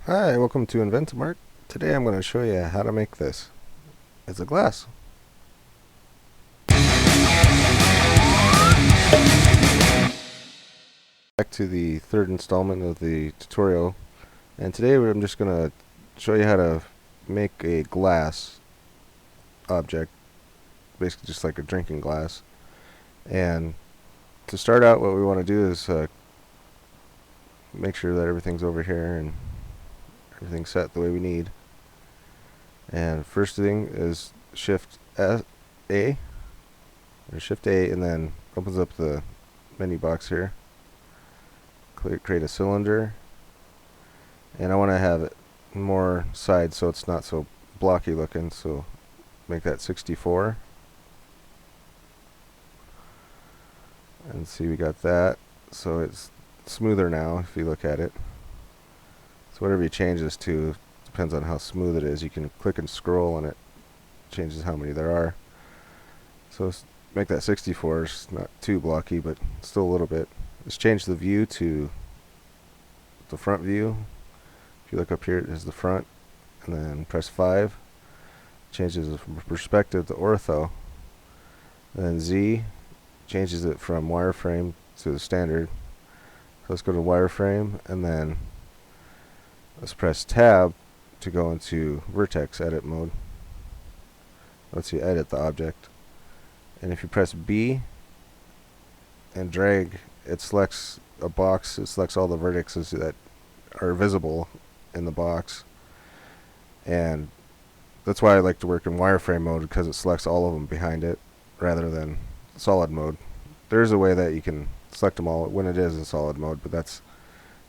Hi, welcome to Inventimart. Today I'm going to show you how to make this. It's a glass. Back to the third installment of the tutorial, and today I'm just going to show you how to make a glass object, basically just like a drinking glass. And to start out, what we want to do is make sure that everything's over here and everything's set the way we need. And first thing is Shift A, or Shift A, and then opens up the menu box here. Create a cylinder, and I want to have it more sides so it's not so blocky looking, so make that 64, and see, we got that, so it's smoother now if you look at it. So whatever you change this to depends on how smooth it is. You can click and scroll and it changes how many there are. So make that 64. It's not too blocky, but still a little bit. Let's change the view to the front view. If you look up here, it is the front, and then press 5. Changes it from perspective to ortho. And then Z changes it from wireframe to the standard. So let's go to wireframe, and then let's press tab to go into vertex edit mode. Let's see, edit the object. And if you press B and drag, it selects a box. It selects all the vertices that are visible in the box. And that's why I like to work in wireframe mode, because it selects all of them behind it rather than solid mode. There's a way that you can select them all when it is in solid mode, but that's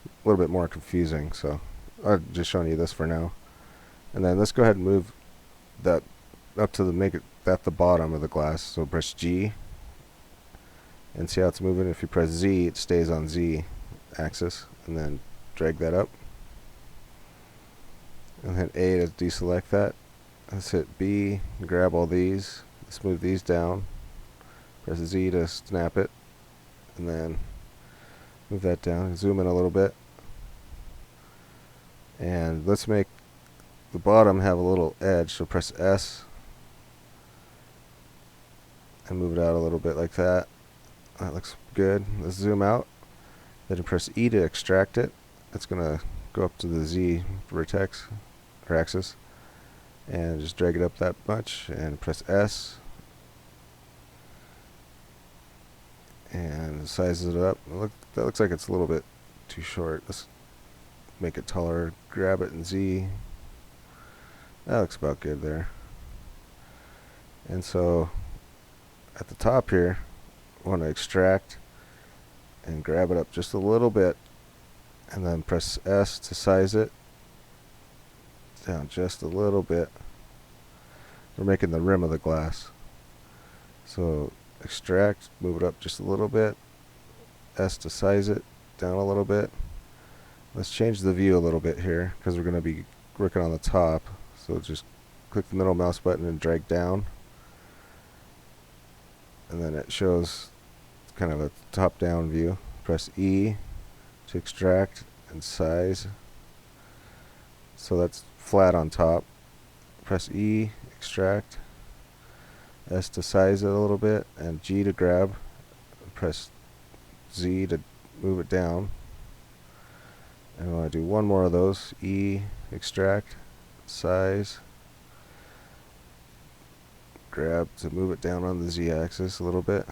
a little bit more confusing, so I've just shown you this for now. And then let's go ahead and move that up to make it at the bottom of the glass. So press G and see how it's moving. If you press Z, it stays on Z axis, and then drag that up, and hit A to deselect that. Let's hit B and grab all these. Let's move these down. Press Z to snap it, and then move that down. Zoom in a little bit, and let's make the bottom have a little edge. So press S and move it out a little bit like that. That looks good. Let's zoom out. Then press E to extract it. It's gonna go up to the Z vertex or axis, and just drag it up that much, and press S and sizes it up. That looks like it's a little bit too short. Let's make it taller. Grab it and Z. That looks about good there. And so at the top here, I want to extract and grab it up just a little bit, and then press S to size it down just a little bit. We're making the rim of the glass. So extract, move it up just a little bit, S to size it down a little bit. Let's change the view a little bit here, because we're going to be working on the top. So just click the middle mouse button and drag down, and then it shows kind of a top-down view. Press E to extract and size, so that's flat on top. Press E, extract, S to size it a little bit, and G to grab. Press Z to move it down. And I want to do one more of those. E, extract, size, grab to move it down on the Z axis a little bit.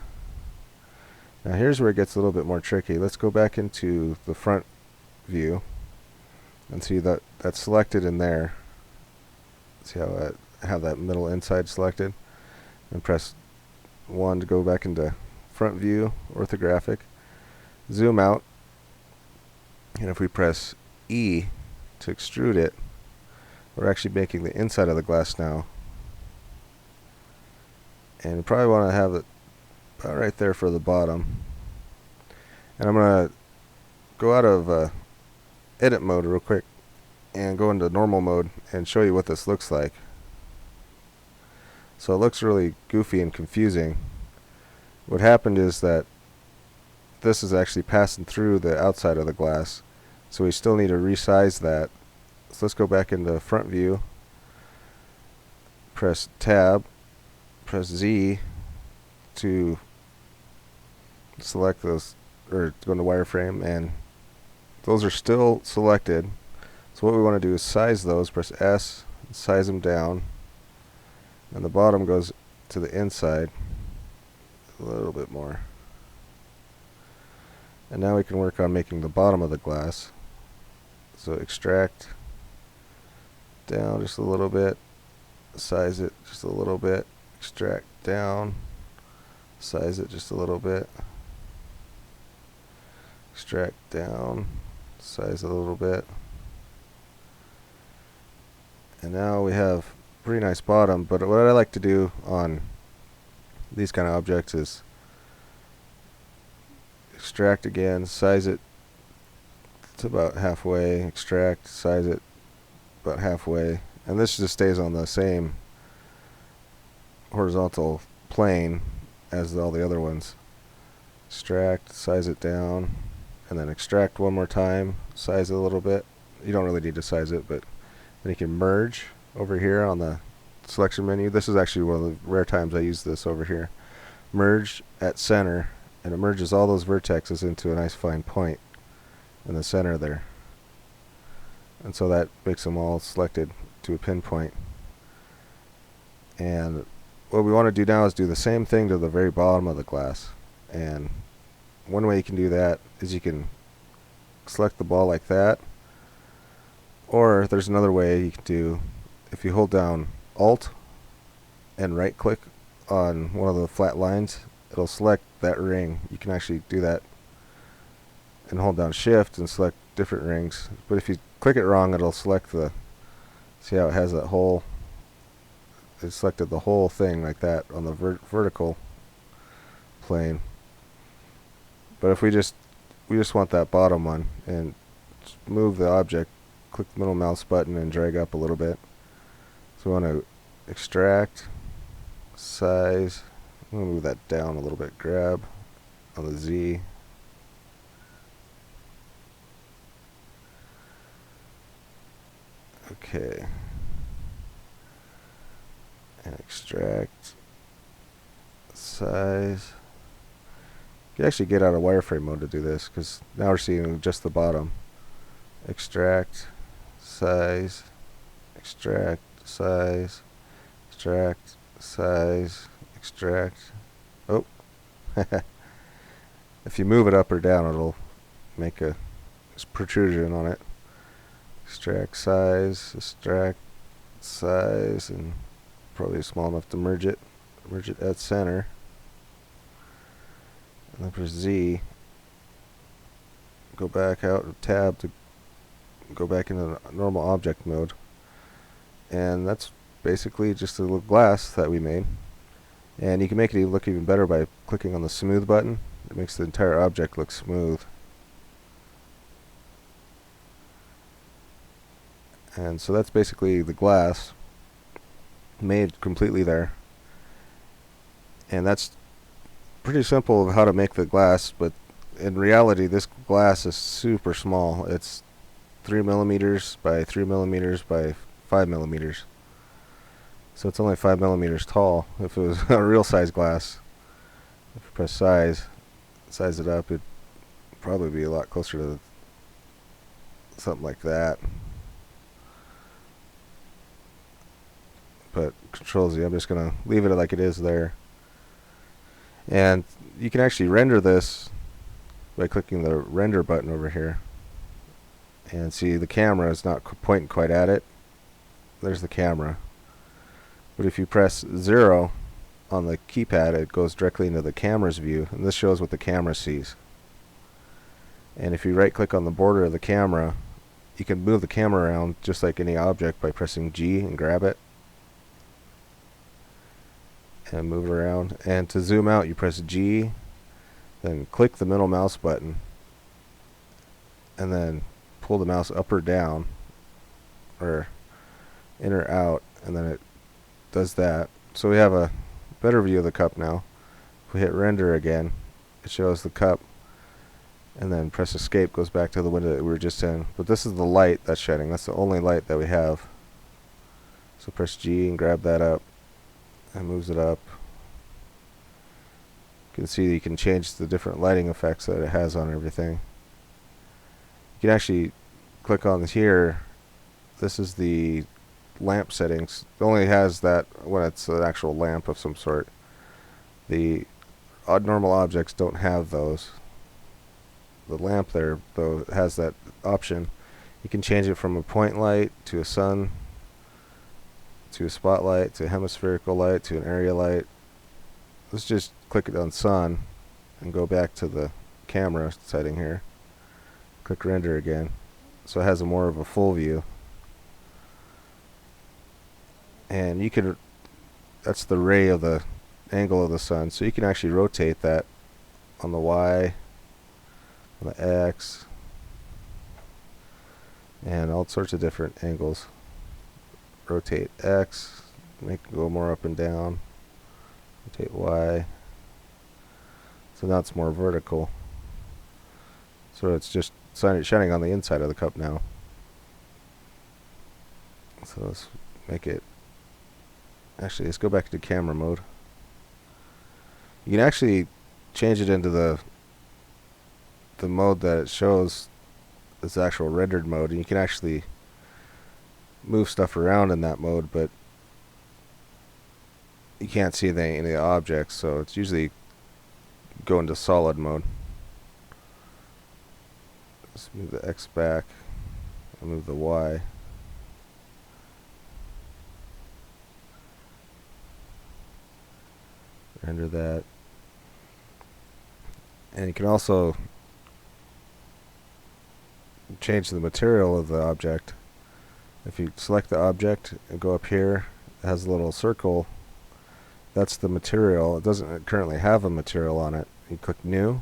Now here's where it gets a little bit more tricky. Let's go back into the front view and see that that's selected in there. See how I have that middle inside selected, and press 1 to go back into front view, orthographic. Zoom out, and if we press E to extrude it, we're actually making the inside of the glass now. And you probably want to have it about right there for the bottom. And I'm going to go out of edit mode real quick and go into normal mode and show you what this looks like. So it looks really goofy and confusing. What happened is that this is actually passing through the outside of the glass, so we still need to resize that So let's go back into front view, press tab, press Z to select those, or go into wireframe, and those are still selected. So what we want to do is size those, press S, size them down, and the bottom goes to the inside a little bit more. And now we can work on making the bottom of the glass. So extract down just a little bit, size it just a little bit, extract down, size it just a little bit, extract down, size it a little bit. And now we have a pretty nice bottom, but what I like to do on these kind of objects is extract again, size it to about halfway, extract, size it about halfway, and this just stays on the same horizontal plane as all the other ones. Extract, size it down, and then extract one more time, size it a little bit. You don't really need to size it, but then you can merge over here on the selection menu. This is actually one of the rare times I use this over here. Merge at center, and it merges all those vertexes into a nice fine point in the center there. And so that makes them all selected to a pinpoint. And what we want to do now is do the same thing to the very bottom of the glass. And one way you can do that is you can select the ball like that, or there's another way you can do, if you hold down Alt and right click on one of the flat lines, it'll select that ring. You can actually do that and hold down Shift and select different rings. But if you click it wrong, it'll select the, see how it has that whole, it selected the whole thing like that on the vertical plane. But if we just want that bottom one, and move the object, click the middle mouse button and drag up a little bit. So we want to extract, size, I'm going to move that down a little bit, grab on the Z. Okay. And extract, size. You can actually get out of wireframe mode to do this, because now we're seeing just the bottom. Extract, size, extract, size, extract, size, extract. Oh, if you move it up or down, it'll make a protrusion on it. Extract, size, extract, size, and probably small enough to merge it. Merge it at center. And then press Z. Go back out, tab to go back into normal object mode. And that's basically just a little glass that we made. And you can make it look even better by clicking on the smooth button. It makes the entire object look smooth. And so that's basically the glass made completely there. And that's pretty simple of how to make the glass, but in reality this glass is super small. It's 3 millimeters by 3 millimeters by 5 millimeters. So it's only 5 millimeters tall. If it was a real size glass, if you press size it up, it'd probably be a lot closer to something like that. But Control Z, I'm just going to leave it like it is there. And you can actually render this by clicking the render button over here. And see, the camera is not pointing quite at it. There's the camera. But if you press 0 on the keypad, it goes directly into the camera's view, and this shows what the camera sees. And if you right click on the border of the camera, you can move the camera around just like any object by pressing G and grab it and move it around. And to zoom out, you press G, then click the middle mouse button, and then pull the mouse up or down, or in or out, and then it does that. So we have a better view of the cup now. If we hit render again, it shows the cup and then press escape, goes back to the window that we were just in. But this is the light that's shedding. That's the only light that we have. So press G and grab that up, and moves it up. You can see that you can change the different lighting effects that it has on everything. You can actually click on here. This is the lamp settings. It only has that when it's an actual lamp of some sort. The normal objects don't have those. The lamp there, though, has that option. You can change it from a point light to a sun, to a spotlight, to a hemispherical light, to an area light. Let's just click it on sun and go back to the camera setting here. Click render again. So it has a more of a full view. And you can, that's the ray of the angle of the sun. So you can actually rotate that on the Y, on the X, and all sorts of different angles. Rotate X, make it go more up and down. Rotate Y. So now it's more vertical. So it's just shining on the inside of the cup now. So let's make it, actually let's go back to camera mode. You can actually change it into the mode that it shows as the actual rendered mode, and you can actually move stuff around in that mode, but you can't see any of the objects, so it's usually go into solid mode. Let's move the X back and move the Y. Render that. And you can also change the material of the object. If you select the object and go up here, it has a little circle. That's the material. It doesn't currently have a material on it. You click new,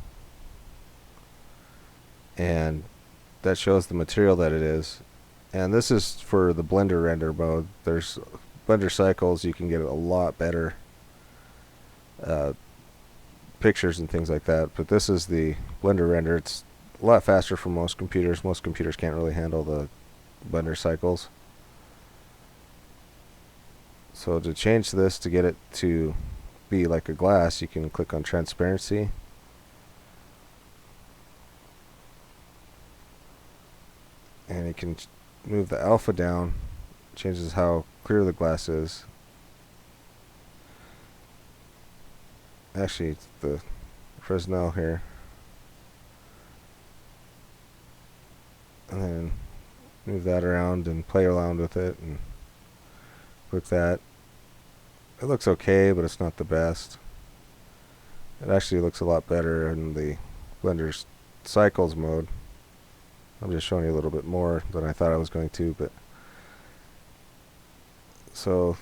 and that shows the material that it is. And this is for the Blender render mode. There's Blender cycles. You can get a lot better pictures and things like that, but this is the Blender render. It's a lot faster for most computers. Most computers can't really handle the Blender cycles. So to change this, to get it to be like a glass, you can click on transparency, and you can move the alpha down. Changes how clear the glass is. Actually, it's the Fresnel here. And then move that around and play around with it and click that. It looks okay, but it's not the best. It actually looks a lot better in the Blender cycles mode. I'm just showing you a little bit more than I thought I was going to, but so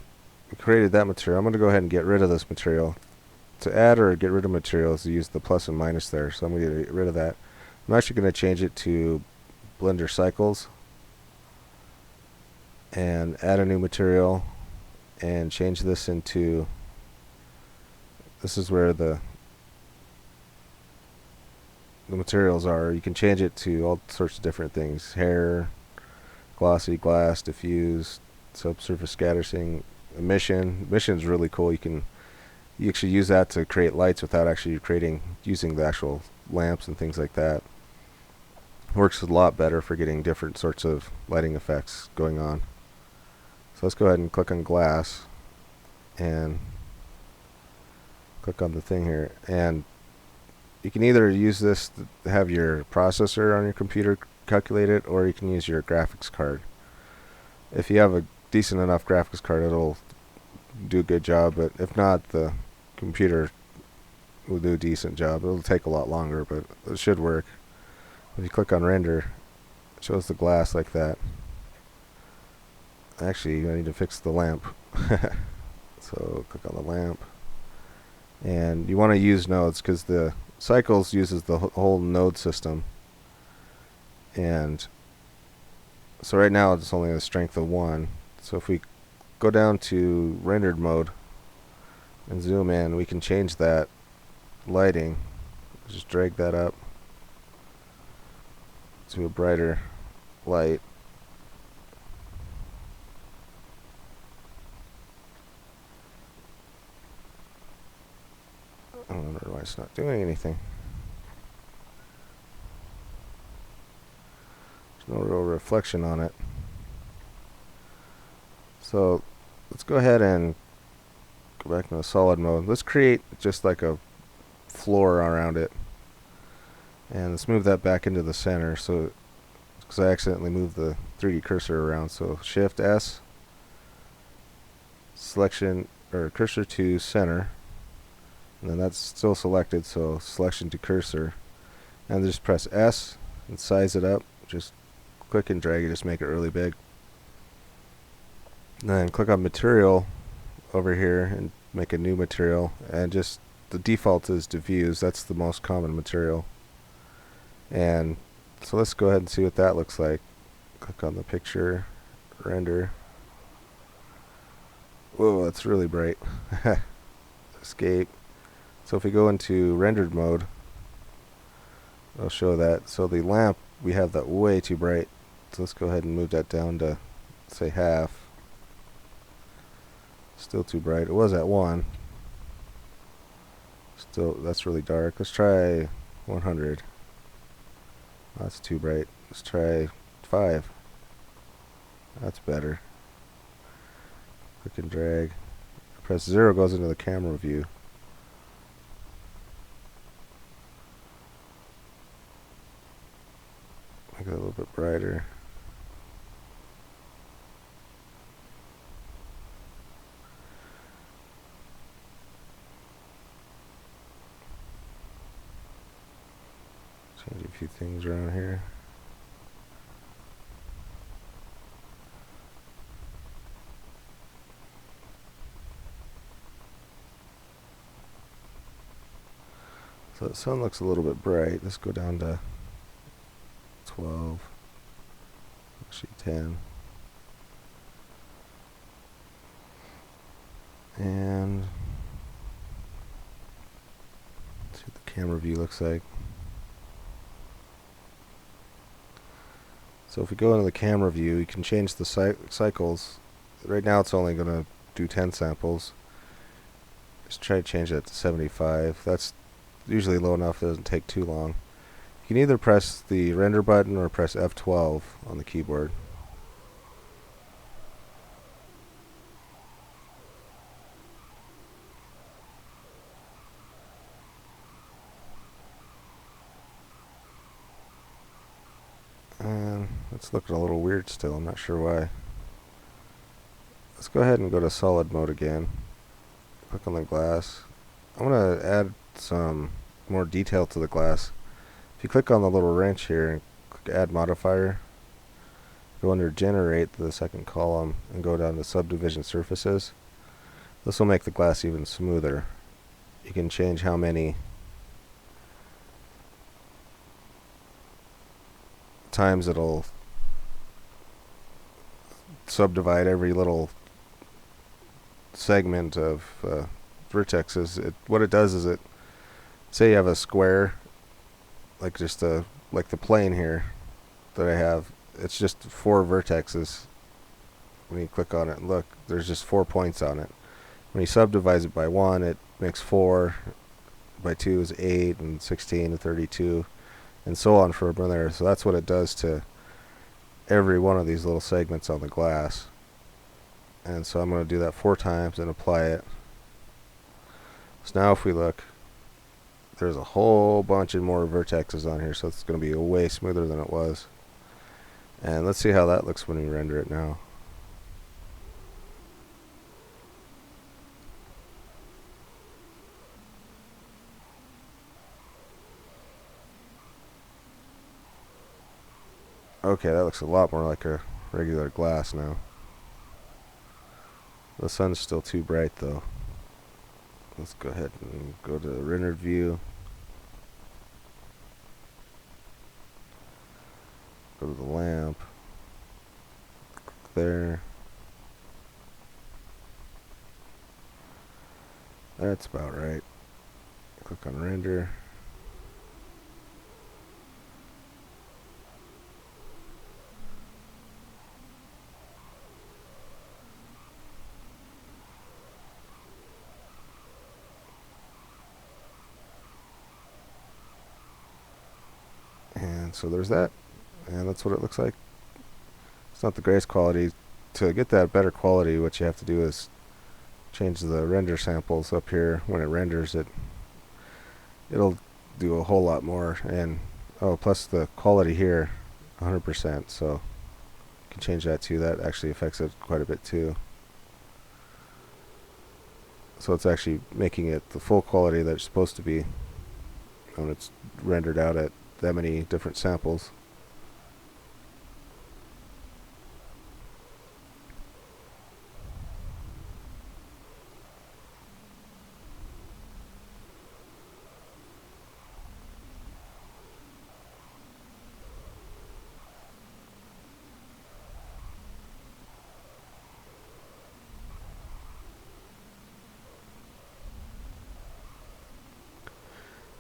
we created that material. I'm going to go ahead and get rid of this material. To add or get rid of materials, you use the plus and minus there. So I'm going to get rid of that. I'm actually going to change it to Blender Cycles and add a new material and change this into, this is where the materials are. You can change it to all sorts of different things: hair, glossy, glass, diffuse, subsurface scattershing, emission. Emission is really cool. You actually use that to create lights without actually using the actual lamps and things like that. Works a lot better for getting different sorts of lighting effects going on. So let's go ahead and click on glass and click on the thing here. And you can either use this to have your processor on your computer calculate it, or you can use your graphics card. If you have a decent enough graphics card, it'll do a good job, but if not, the computer will do a decent job. It'll take a lot longer, but it should work. If you click on render, it shows the glass like that. Actually, I need to fix the lamp. So click on the lamp, and you want to use nodes because the cycles uses the whole node system. And so right now it's only a strength of 1. So if we go down to rendered mode and zoom in, we can change that lighting. Just drag that up to a brighter light. I wonder why it's not doing anything. There's no real reflection on it. So let's go ahead and go back into solid mode. Let's create just like a floor around it. And let's move that back into the center, so because I accidentally moved the 3D cursor around. So Shift S, selection or cursor to center, and then that's still selected, so selection to cursor, and just press S and size it up. Just click and drag it, just make it really big. And then click on material over here and make a new material, and just the default is diffuse. That's the most common material. And so let's go ahead and see what that looks like. Click on the picture, render. Whoa, that's really bright. Escape. So if we go into rendered mode, I'll show that. So the lamp, we have that way too bright. So let's go ahead and move that down to, say, half. Still too bright. It was at 1. Still, that's really dark. Let's try 100. That's too bright. Let's try 5. That's better. Click and drag. Press 0 goes into the camera view. Make it a little bit brighter. Change a few things around here. So the sun looks a little bit bright. Let's go down to 12. Actually 10. And see what the camera view looks like. So if we go into the camera view, you can change the cycles. Right now it's only going to do 10 samples. Just try to change that to 75. That's usually low enough, it doesn't take too long. You can either press the render button or press F12 on the keyboard. And it's looking a little weird still, I'm not sure why. Let's go ahead and go to solid mode again. Click on the glass. I'm going to add some more detail to the glass. If you click on the little wrench here and click add modifier, go under generate, the second column, and go down to subdivision surfaces. This will make the glass even smoother. You can change how many times it'll subdivide every little segment of vertexes. What it does is it, say you have a square, like just like the plane here that I have, it's just 4 vertexes. When you click on it, look, there's just 4 points on it. When you subdivide it by 1, it makes 4, by 2 is 8, and 16 and 32, and so on from there. So that's what it does to every one of these little segments on the glass. And so I'm going to do that 4 times and apply it. So now if we look, there's a whole bunch of more vertexes on here, so it's going to be way smoother than it was. And let's see how that looks when we render it now. Okay, that looks a lot more like a regular glass now. The sun's still too bright though. Let's go ahead and go to the rendered view. Go to the lamp. Click there. That's about right. Click on render. And so there's that, and that's what it looks like. It's not the greatest quality. To get that better quality, what you have to do is change the render samples up here. When it renders it, it'll do a whole lot more. And oh, plus the quality here, 100%. So you can change that too. That actually affects it quite a bit too. So it's actually making it the full quality that it's supposed to be when it's rendered out at that many different samples.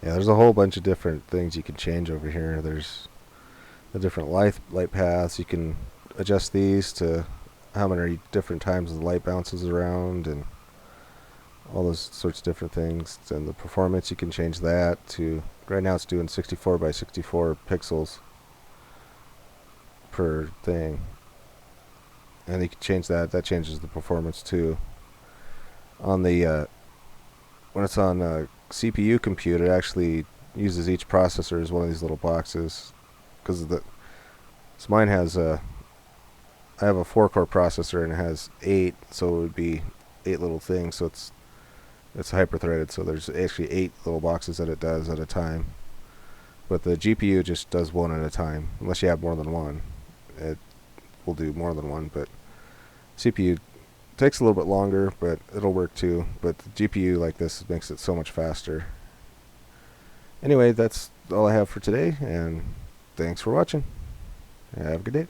Yeah, there's a whole bunch of different things you can change over here. There's the different light paths. You can adjust these to how many different times the light bounces around and all those sorts of different things. And the performance, you can change that to, right now it's doing 64 by 64 pixels per thing. And you can change that. That changes the performance too. On the when it's on a CPU compute, it actually uses each processor as one of these little boxes. Because so mine has I have a 4-core processor and it has 8, so it would be 8 little things. So it's hyper-threaded. So there's actually 8 little boxes that it does at a time. But the GPU just does one at a time, unless you have more than one. It will do more than one, but CPU takes a little bit longer, but it'll work too. But the GPU like this makes it so much faster. Anyway, that's all I have for today, and thanks for watching. Have a good day.